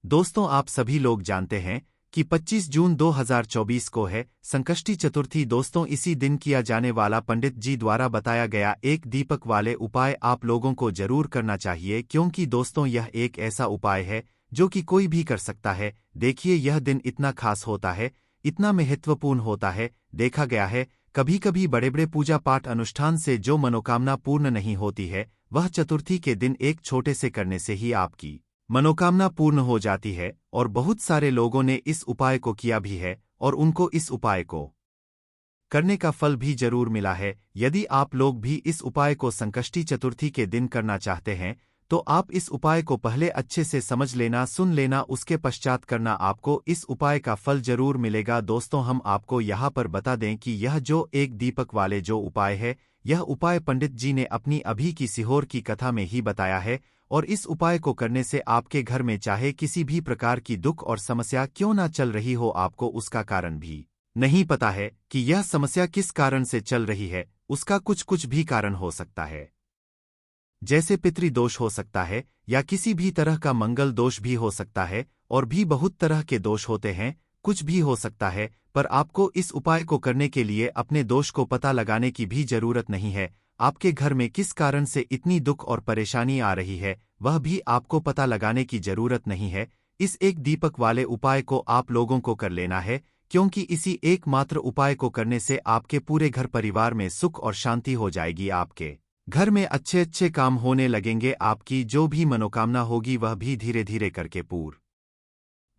दोस्तों, आप सभी लोग जानते हैं कि 25 जून 2024 को है संकष्टी चतुर्थी। दोस्तों, इसी दिन किया जाने वाला पंडित जी द्वारा बताया गया एक दीपक वाले उपाय आप लोगों को जरूर करना चाहिए, क्योंकि दोस्तों यह एक ऐसा उपाय है जो कि कोई भी कर सकता है। देखिए, यह दिन इतना खास होता है, इतना महत्वपूर्ण होता है। देखा गया है कभी कभी बड़े बड़े पूजा पाठ अनुष्ठान से जो मनोकामना पूर्ण नहीं होती है, वह चतुर्थी के दिन एक छोटे से करने से ही आपकी मनोकामना पूर्ण हो जाती है। और बहुत सारे लोगों ने इस उपाय को किया भी है और उनको इस उपाय को करने का फल भी जरूर मिला है। यदि आप लोग भी इस उपाय को संकष्टी चतुर्थी के दिन करना चाहते हैं तो आप इस उपाय को पहले अच्छे से समझ लेना, सुन लेना, उसके पश्चात करना। आपको इस उपाय का फल जरूर मिलेगा। दोस्तों, हम आपको यहाँ पर बता दें कि यह जो एक दीपक वाले जो उपाय है, यह उपाय पंडित जी ने अपनी अभी की सीहोर की कथा में ही बताया है। और इस उपाय को करने से आपके घर में चाहे किसी भी प्रकार की दुख और समस्या क्यों ना चल रही हो, आपको उसका कारण भी नहीं पता है कि यह समस्या किस कारण से चल रही है। उसका कुछ भी कारण हो सकता है, जैसे पितृ दोष हो सकता है या किसी भी तरह का मंगल दोष भी हो सकता है, और भी बहुत तरह के दोष होते हैं। कुछ भी हो सकता है, पर आपको इस उपाय को करने के लिए अपने दोष को पता लगाने की भी जरूरत नहीं है। आपके घर में किस कारण से इतनी दुख और परेशानी आ रही है, वह भी आपको पता लगाने की जरूरत नहीं है। इस एक दीपक वाले उपाय को आप लोगों को कर लेना है, क्योंकि इसी एकमात्र उपाय को करने से आपके पूरे घर परिवार में सुख और शांति हो जाएगी। आपके घर में अच्छे अच्छे काम होने लगेंगे। आपकी जो भी मनोकामना होगी वह भी धीरे धीरे करके पूर्ण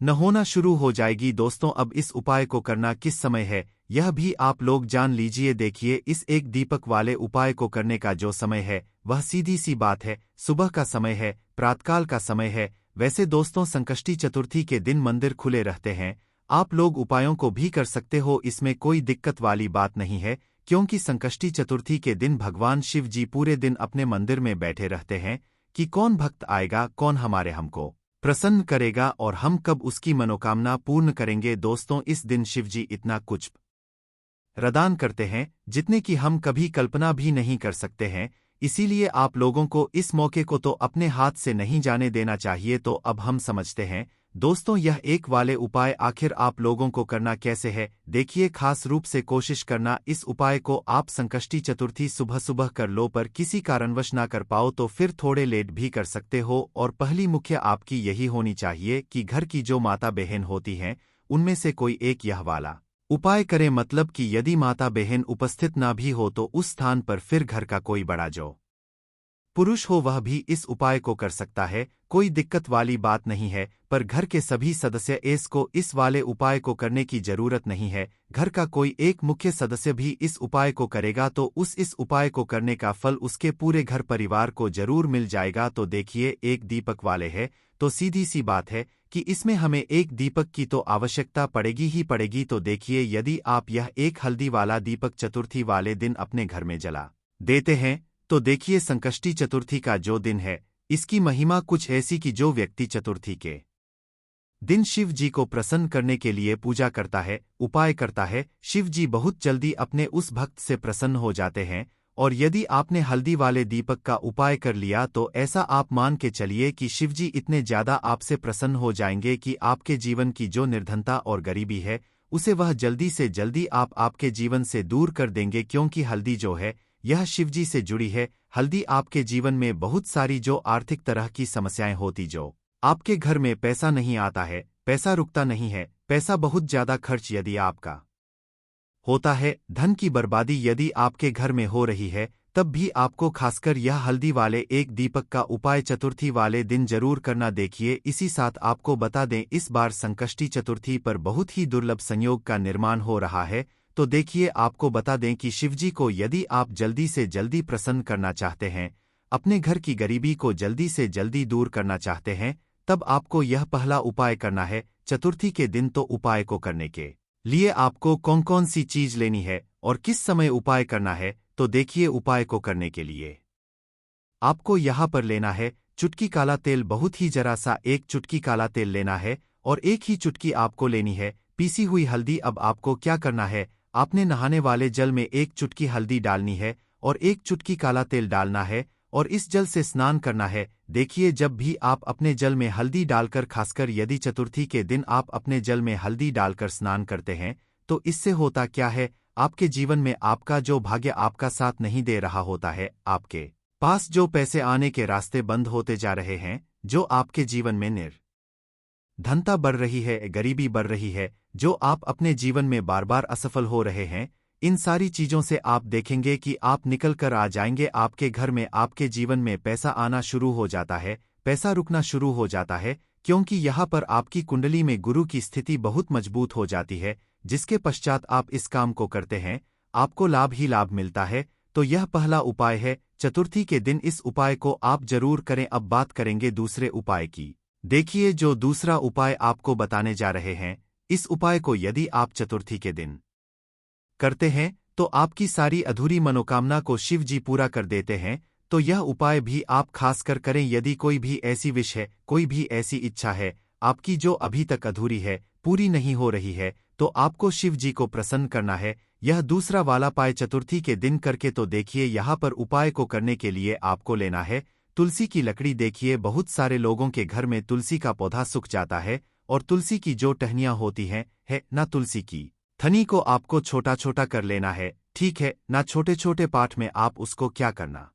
न होना शुरू हो जाएगी। दोस्तों, अब इस उपाय को करना किस समय है, यह भी आप लोग जान लीजिए। देखिए, इस एक दीपक वाले उपाय को करने का जो समय है वह सीधी सी बात है, सुबह का समय है, प्रातःकाल का समय है। वैसे दोस्तों, संकष्टी चतुर्थी के दिन मंदिर खुले रहते हैं, आप लोग उपायों को भी कर सकते हो, इसमें कोई दिक्कत वाली बात नहीं है। क्योंकि संकष्टी चतुर्थी के दिन भगवान शिव जी पूरे दिन अपने मंदिर में बैठे रहते हैं कि कौन भक्त आएगा, कौन हमारे हमको प्रसन्न करेगा और हम कब उसकी मनोकामना पूर्ण करेंगे। दोस्तों, इस दिन शिवजी इतना कुछ प्रदान करते हैं जितने कि हम कभी कल्पना भी नहीं कर सकते हैं। इसीलिए आप लोगों को इस मौके को तो अपने हाथ से नहीं जाने देना चाहिए। तो अब हम समझते हैं दोस्तों, यह एक वाले उपाय आखिर आप लोगों को करना कैसे है। देखिए, खास रूप से कोशिश करना इस उपाय को आप संकष्टी चतुर्थी सुबह सुबह कर लो, पर किसी कारणवश ना कर पाओ तो फिर थोड़े लेट भी कर सकते हो। और पहली मुख्य आपकी यही होनी चाहिए कि घर की जो माता बहन होती हैं उनमें से कोई एक यह वाला उपाय करे। मतलब कि यदि माता बहन उपस्थित ना भी हो तो उस स्थान पर फिर घर का कोई बड़ा जो पुरुष हो वह भी इस उपाय को कर सकता है, कोई दिक्कत वाली बात नहीं है। पर घर के सभी सदस्य इस वाले उपाय को करने की जरूरत नहीं है। घर का कोई एक मुख्य सदस्य भी इस उपाय को करेगा तो इस उपाय को करने का फल उसके पूरे घर परिवार को जरूर मिल जाएगा। तो देखिए, एक दीपक वाले है तो सीधी सी बात है कि इसमें हमें एक दीपक की तो आवश्यकता पड़ेगी ही पड़ेगी। तो देखिए, यदि आप यह एक हल्दी वाला दीपक चतुर्थी वाले दिन अपने घर में जला देते हैं तो देखिए, संकष्टी चतुर्थी का जो दिन है इसकी महिमा कुछ ऐसी कि जो व्यक्ति चतुर्थी के दिन शिव जी को प्रसन्न करने के लिए पूजा करता है, उपाय करता है, शिव जी बहुत जल्दी अपने उस भक्त से प्रसन्न हो जाते हैं। और यदि आपने हल्दी वाले दीपक का उपाय कर लिया तो ऐसा आप मान के चलिए कि शिवजी इतने ज्यादा आपसे प्रसन्न हो जाएंगे कि आपके जीवन की जो निर्धनता और गरीबी है उसे वह जल्दी से जल्दी आपके जीवन से दूर कर देंगे। क्योंकि हल्दी जो है यह शिवजी से जुड़ी है। हल्दी आपके जीवन में बहुत सारी जो आर्थिक तरह की समस्याएं होती, जो आपके घर में पैसा नहीं आता है, पैसा रुकता नहीं है, पैसा बहुत ज्यादा खर्च यदि आपका होता है, धन की बर्बादी यदि आपके घर में हो रही है, तब भी आपको खासकर यह हल्दी वाले एक दीपक का उपाय चतुर्थी वाले दिन जरूर करना। देखिए, इसी साथ आपको बता दें, इस बार संकष्टी चतुर्थी पर बहुत ही दुर्लभ संयोग का निर्माण हो रहा है। तो देखिए, आपको बता दें कि शिवजी को यदि आप जल्दी से जल्दी प्रसन्न करना चाहते हैं, अपने घर की गरीबी को जल्दी से जल्दी दूर करना चाहते हैं, तब आपको यह पहला उपाय करना है चतुर्थी के दिन। तो उपाय को करने के लिए आपको कौन कौन सी चीज लेनी है और किस समय उपाय करना है, तो देखिए, उपाय को करने के लिए आपको यहाँ पर लेना है चुटकी काला तेल। बहुत ही जरा सा एक चुटकी काला तेल लेना है और एक ही चुटकी आपको लेनी है पीसी हुई हल्दी। अब आपको क्या करना है, आपने नहाने वाले जल में एक चुटकी हल्दी डालनी है और एक चुटकी काला तेल डालना है और इस जल से स्नान करना है। देखिए, जब भी आप अपने जल में हल्दी डालकर, खासकर यदि चतुर्थी के दिन आप अपने जल में हल्दी डालकर स्नान करते हैं, तो इससे होता क्या है, आपके जीवन में आपका जो भाग्य आपका साथ नहीं दे रहा होता है, आपके पास जो पैसे आने के रास्ते बंद होते जा रहे हैं, जो आपके जीवन में धनता बढ़ रही है, गरीबी बढ़ रही है, जो आप अपने जीवन में बार बार असफल हो रहे हैं, इन सारी चीजों से आप देखेंगे कि आप निकल कर आ जाएंगे। आपके घर में, आपके जीवन में पैसा आना शुरू हो जाता है, पैसा रुकना शुरू हो जाता है, क्योंकि यहाँ पर आपकी कुंडली में गुरु की स्थिति बहुत मजबूत हो जाती है, जिसके पश्चात आप इस काम को करते हैं, आपको लाभ ही लाभ मिलता है। तो यह पहला उपाय है, चतुर्थी के दिन इस उपाय को आप जरूर करें। अब बात करेंगे दूसरे उपाय की। देखिए, जो दूसरा उपाय आपको बताने जा रहे हैं, इस उपाय को यदि आप चतुर्थी के दिन करते हैं, तो आपकी सारी अधूरी मनोकामना को शिव जी पूरा कर देते हैं। तो यह उपाय भी आप खास कर करें। यदि कोई भी ऐसी विश है, कोई भी ऐसी इच्छा है आपकी जो अभी तक अधूरी है, पूरी नहीं हो रही है, तो आपको शिव जी को प्रसन्न करना है। यह दूसरा वाला उपाय चतुर्थी के दिन करके तो देखिए, यहाँ पर उपाय को करने के लिए आपको लेना है तुलसी की लकड़ी। देखिए, बहुत सारे लोगों के घर में तुलसी का पौधा सूख जाता है, और तुलसी की जो टहनियां होती हैं, ना तुलसी की थनी को आपको छोटा छोटा कर लेना है, ठीक है ना। छोटे छोटे पाठ में आप उसको क्या करना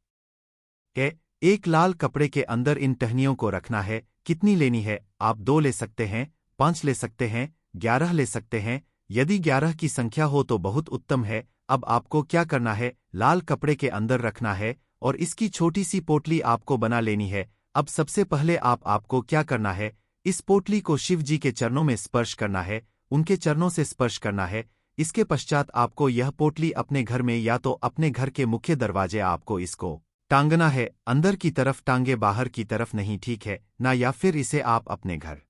है, एक लाल कपड़े के अंदर इन टहनियों को रखना है। कितनी लेनी है, आप 2 ले सकते हैं, 5 ले सकते हैं, 11 ले सकते हैं। यदि 11 की संख्या हो तो बहुत उत्तम है। अब आपको क्या करना है, लाल कपड़े के अंदर रखना है, और इसकी छोटी सी पोटली आपको बना लेनी है। अब सबसे पहले आपको क्या करना है, इस पोटली को शिव जी के चरणों में स्पर्श करना है, उनके चरणों से स्पर्श करना है। इसके पश्चात आपको यह पोटली अपने घर में, या तो अपने घर के मुख्य दरवाजे आपको इसको टांगना है, अंदर की तरफ टांगे, बाहर की तरफ नहीं, ठीक है ना। या फिर इसे आप अपने घर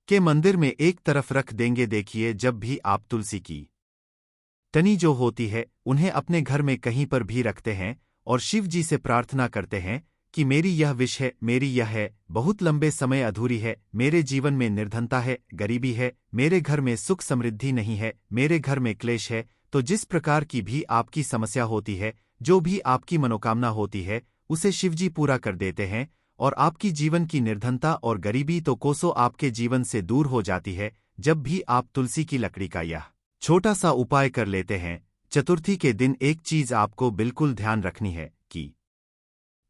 के मंदिर में एक तरफ रख देंगे। देखिए, जब भी आप तुलसी की टनी जो होती है, उन्हें अपने घर में कहीं पर भी रखते हैं, और शिव जी से प्रार्थना करते हैं कि मेरी यह विश है, मेरी यह है, बहुत लंबे समय अधूरी है, मेरे जीवन में निर्धनता है, गरीबी है, मेरे घर में सुख समृद्धि नहीं है, मेरे घर में क्लेश है। तो जिस प्रकार की भी आपकी समस्या होती है, जो भी आपकी मनोकामना होती है, उसे शिवजी पूरा कर देते हैं, और आपकी जीवन की निर्धनता और गरीबी तो कोसों आपके जीवन से दूर हो जाती है। जब भी आप तुलसी की लकड़ी का यह छोटा सा उपाय कर लेते हैं, चतुर्थी के दिन एक चीज आपको बिल्कुल ध्यान रखनी है कि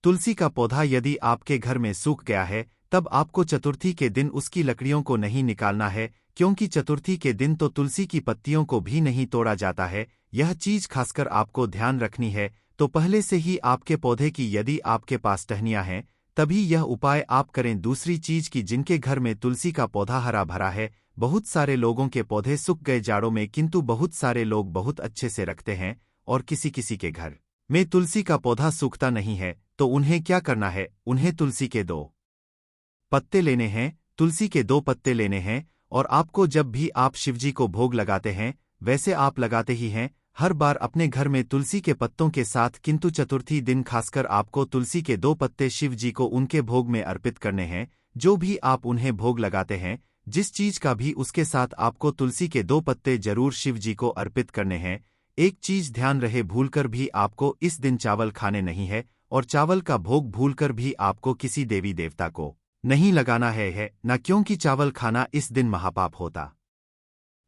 तुलसी का पौधा यदि आपके घर में सूख गया है, तब आपको चतुर्थी के दिन उसकी लकड़ियों को नहीं निकालना है, क्योंकि चतुर्थी के दिन तो तुलसी की पत्तियों को भी नहीं तोड़ा जाता है। यह चीज खासकर आपको ध्यान रखनी है। तो पहले से ही आपके पौधे की यदि आपके पास टहनियां हैं, तभी यह उपाय आप करें। दूसरी चीज की जिनके घर में तुलसी का पौधा हरा भरा है, बहुत सारे लोगों के पौधे सूख गए जाड़ों में, किंतु बहुत सारे लोग बहुत अच्छे से रखते हैं, और किसी किसी के घर में तुलसी का पौधा सूखता नहीं है, तो उन्हें क्या करना है, उन्हें तुलसी के 2 पत्ते लेने हैं, तुलसी के 2 पत्ते लेने हैं, और आपको जब भी आप शिवजी को भोग लगाते हैं, वैसे आप लगाते ही हैं हर बार अपने घर में तुलसी के पत्तों के साथ, किंतु चतुर्थी दिन खासकर आपको तुलसी के 2 पत्ते शिव जी को उनके भोग में अर्पित करने हैं। जो भी आप उन्हें भोग लगाते हैं, जिस चीज का भी, उसके साथ आपको तुलसी के 2 पत्ते जरूर शिव जी को अर्पित करने हैं। एक चीज ध्यान रहे, भूलकर भी आपको इस दिन चावल खाने नहीं है, और चावल का भोग भूलकर भी आपको किसी देवी देवता को नहीं लगाना है ना, क्योंकि चावल खाना इस दिन महापाप होता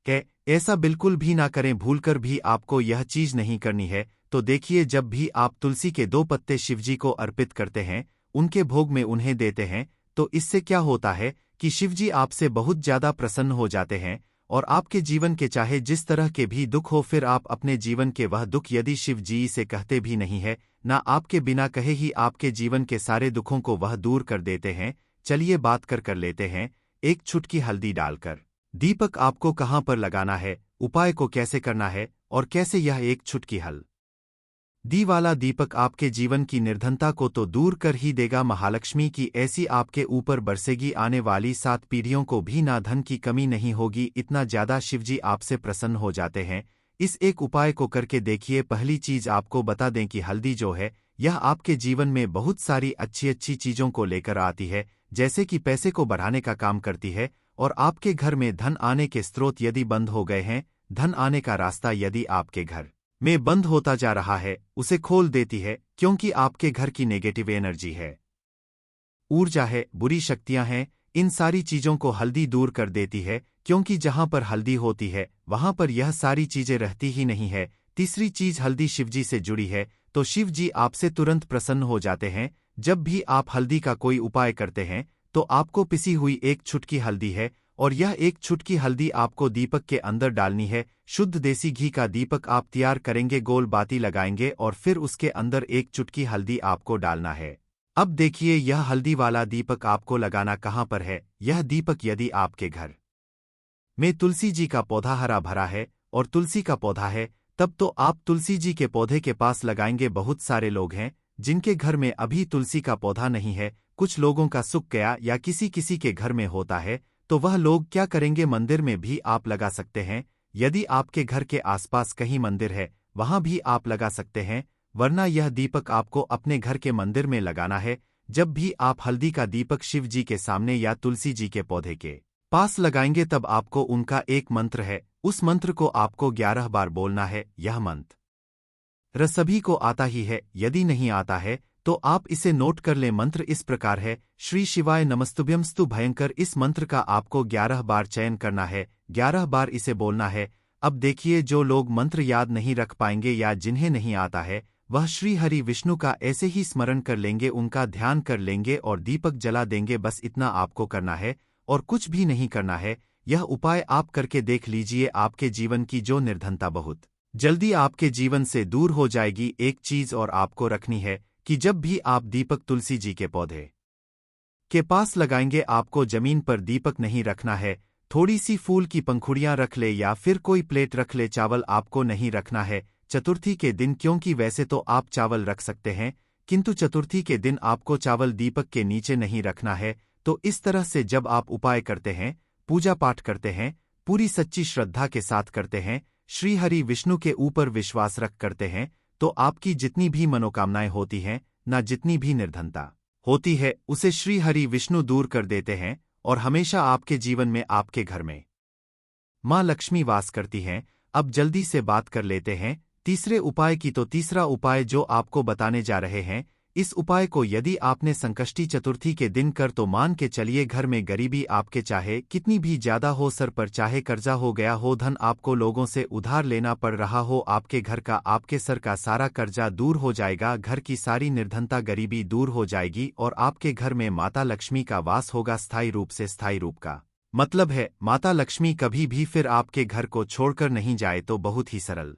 है। ऐसा बिल्कुल भी ना करें, भूलकर भी आपको यह चीज नहीं करनी है। तो देखिए, जब भी आप तुलसी के 2 पत्ते शिवजी को अर्पित करते हैं, उनके भोग में उन्हें देते हैं, तो इससे क्या होता है कि शिवजी आपसे बहुत ज्यादा प्रसन्न हो जाते हैं, और आपके जीवन के चाहे जिस तरह के भी दुख हो, फिर आप अपने जीवन के वह दुख यदि शिव जी से कहते भी नहीं है, ना आपके बिना कहे ही आपके जीवन के सारे दुखों को वह दूर कर देते हैं। चलिए बात कर लेते हैं। एक चुटकी हल्दी डालकर दीपक आपको कहाँ पर लगाना है, उपाय को कैसे करना है, और कैसे यह एक चुटकी हल्दी वाला दीपक आपके जीवन की निर्धनता को तो दूर कर ही देगा, महालक्ष्मी की ऐसी आपके ऊपर बरसेगी, आने वाली 7 पीढ़ियों को भी ना धन की कमी नहीं होगी, इतना ज्यादा शिवजी आपसे प्रसन्न हो जाते हैं। इस एक उपाय को करके देखिए। पहली चीज आपको बता दें कि हल्दी जो है, यह आपके जीवन में बहुत सारी अच्छी अच्छी चीजों को लेकर आती है, जैसे कि पैसे को बढ़ाने का काम करती है, और आपके घर में धन आने के स्रोत यदि बंद हो गए हैं, धन आने का रास्ता यदि आपके घर में बंद होता जा रहा है उसे खोल देती है, क्योंकि आपके घर की नेगेटिव एनर्जी है, ऊर्जा है, बुरी शक्तियां हैं, इन सारी चीजों को हल्दी दूर कर देती है, क्योंकि जहां पर हल्दी होती है वहां पर यह सारी चीजें रहती ही नहीं है। तीसरी चीज, हल्दी शिवजी से जुड़ी है, तो शिव जी आपसे तुरंत प्रसन्न हो जाते हैं। जब भी आप हल्दी का कोई उपाय करते हैं तो आपको पिसी हुई एक छुटकी हल्दी है, और यह एक छुटकी हल्दी आपको दीपक के अंदर डालनी है। शुद्ध देसी घी का दीपक आप तैयार करेंगे, गोल बाती लगाएंगे और फिर उसके अंदर एक चुटकी हल्दी आपको डालना है। अब देखिए यह हल्दी वाला दीपक आपको लगाना कहाँ पर है। यह दीपक यदि आपके घर में तुलसी जी का पौधा हरा भरा है और तुलसी का पौधा है, तब तो आप तुलसी जी के पौधे के पास लगाएंगे। बहुत सारे लोग हैं जिनके घर में अभी तुलसी का पौधा नहीं है, कुछ लोगों का सूख गया या किसी किसी के घर में होता है, तो वह लोग क्या करेंगे, मंदिर में भी आप लगा सकते हैं। यदि आपके घर के आसपास कहीं मंदिर है वहां भी आप लगा सकते हैं, वरना यह दीपक आपको अपने घर के मंदिर में लगाना है। जब भी आप हल्दी का दीपक शिव जी के सामने या तुलसी जी के पौधे के पास लगाएंगे तब आपको उनका एक मंत्र है, उस मंत्र को आपको 11 बार बोलना है। यह मंत्र सभी को आता ही है, यदि नहीं आता है तो आप इसे नोट कर लें। मंत्र इस प्रकार है, श्री शिवाय नमस्तुभ्यमस्तु भयंकर। इस मंत्र का आपको 11 बार चयन करना है, 11 बार इसे बोलना है। अब देखिए जो लोग मंत्र याद नहीं रख पाएंगे या जिन्हें नहीं आता है, वह श्री हरि विष्णु का ऐसे ही स्मरण कर लेंगे, उनका ध्यान कर लेंगे और दीपक जला देंगे। बस इतना आपको करना है और कुछ भी नहीं करना है। यह उपाय आप करके देख लीजिए, आपके जीवन की जो निर्धनता बहुत जल्दी आपके जीवन से दूर हो जाएगी। एक चीज और आपको रखनी है कि जब भी आप दीपक तुलसी जी के पौधे के पास लगाएंगे, आपको जमीन पर दीपक नहीं रखना है। थोड़ी सी फूल की पंखुड़ियां रख ले या फिर कोई प्लेट रख ले, चावल आपको नहीं रखना है चतुर्थी के दिन, क्योंकि वैसे तो आप चावल रख सकते हैं किंतु चतुर्थी के दिन आपको चावल दीपक के नीचे नहीं रखना है। तो इस तरह से जब आप उपाय करते हैं, पूजा पाठ करते हैं, पूरी सच्ची श्रद्धा के साथ करते हैं, श्री हरि विष्णु के ऊपर विश्वास रख करते हैं, तो आपकी जितनी भी मनोकामनाएं होती हैं, ना जितनी भी निर्धनता होती है, उसे श्री हरि विष्णु दूर कर देते हैं और हमेशा आपके जीवन में आपके घर में माँ लक्ष्मी वास करती हैं। अब जल्दी से बात कर लेते हैं तीसरे उपाय की। तो तीसरा उपाय जो आपको बताने जा रहे हैं, इस उपाय को यदि आपने संकष्टी चतुर्थी के दिन कर तो मान के चलिए घर में गरीबी आपके चाहे कितनी भी ज्यादा हो, सर पर चाहे कर्जा हो गया हो, धन आपको लोगों से उधार लेना पड़ रहा हो, आपके घर का आपके सर का सारा कर्जा दूर हो जाएगा, घर की सारी निर्धनता गरीबी दूर हो जाएगी और आपके घर में माता लक्ष्मी का वास होगा स्थायी रूप से। स्थायी रूप का मतलब है माता लक्ष्मी कभी भी फिर आपके घर को छोड़कर नहीं जाए। तो बहुत ही सरल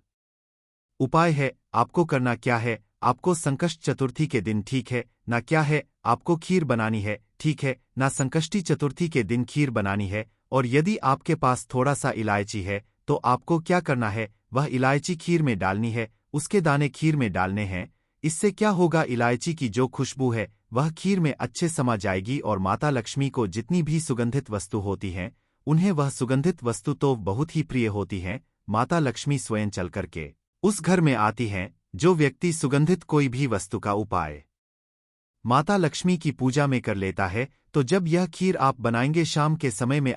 उपाय है। आपको करना क्या है, आपको संकष्ट चतुर्थी के दिन, ठीक है ना, क्या है, आपको खीर बनानी है, ठीक है ना, संकष्टी चतुर्थी के दिन खीर बनानी है। और यदि आपके पास थोड़ा सा इलायची है तो आपको क्या करना है, वह इलायची खीर में डालनी है, उसके दाने खीर में डालने हैं। इससे क्या होगा, इलायची की जो खुशबू है वह खीर में अच्छे समा जाएगी और माता लक्ष्मी को जितनी भी सुगंधित वस्तु होती हैं उन्हें वह सुगंधित वस्तु तो बहुत ही प्रिय होती हैं। माता लक्ष्मी स्वयं चल करके उस घर में आती हैं। जो व्यक्ति सुगंधित कोई भी वस्तु का उपाय माता लक्ष्मी की पूजा में कर लेता है, तो जब यह खीर आप बनाएंगे शाम के समय में